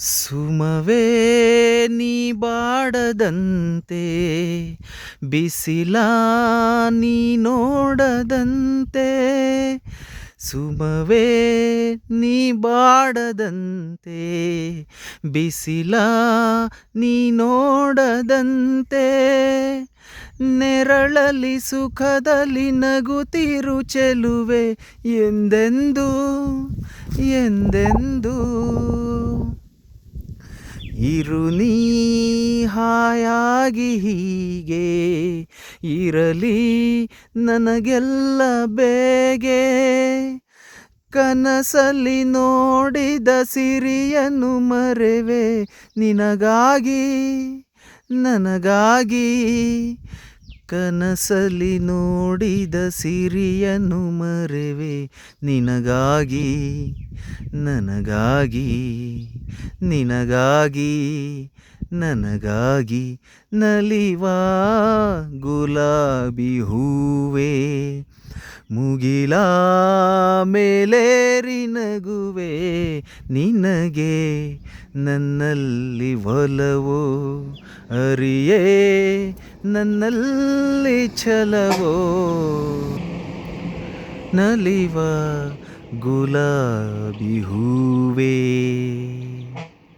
ಸುಮವೇ ನೀ ಬಾಡದಂತೆ ಬಿಸಿಲ ನೀ ನೋಡದಂತೆ ಸುಮವೇ ನೀ ಬಾಡದಂತೆ ಬಿಸಿಲ ನೀ ನೋಡದಂತೆ ನೆರಳಲ್ಲಿ ಸುಖದಲ್ಲಿ ನಗುತ್ತಿರು ಚೆಲುವೆ ಎಂದೆಂದು ಎಂದೆಂದು ಇರು ನೀ ಹಾಯಾಗಿ ಹೀಗೆ ಇರಲಿ ನನಗೆಲ್ಲ ಬೇಗೆ ಕನಸಲ್ಲಿ ನೋಡಿದ ಸಿರಿಯನ್ನು ಮರೆವೆ ನಿನಗಾಗಿ ನನಗಾಗಿ ಕನಸಲ್ಲಿ ನೋಡಿದ ಸಿರಿಯನ್ನು ಮರೆವೆ ನಿನಗಾಗಿ ನನಗಾಗಿ ನಿನಗಾಗಿ ನನಗಾಗಿ ನಲಿವ ಗುಲಾಬಿ ಹೂವೇ ಮುಗಿಲ ಮೇಲೇರಿ ನಗುವೆ ನಿನಗೆ ನನ್ನಲ್ಲಿ ಒಲವೋ ಅರಿಯೇ ನನ್ನಲ್ಲಿ ಛಲವೋ ನಲಿವ ಗುಲಾಬಿ ಹೂವೇ.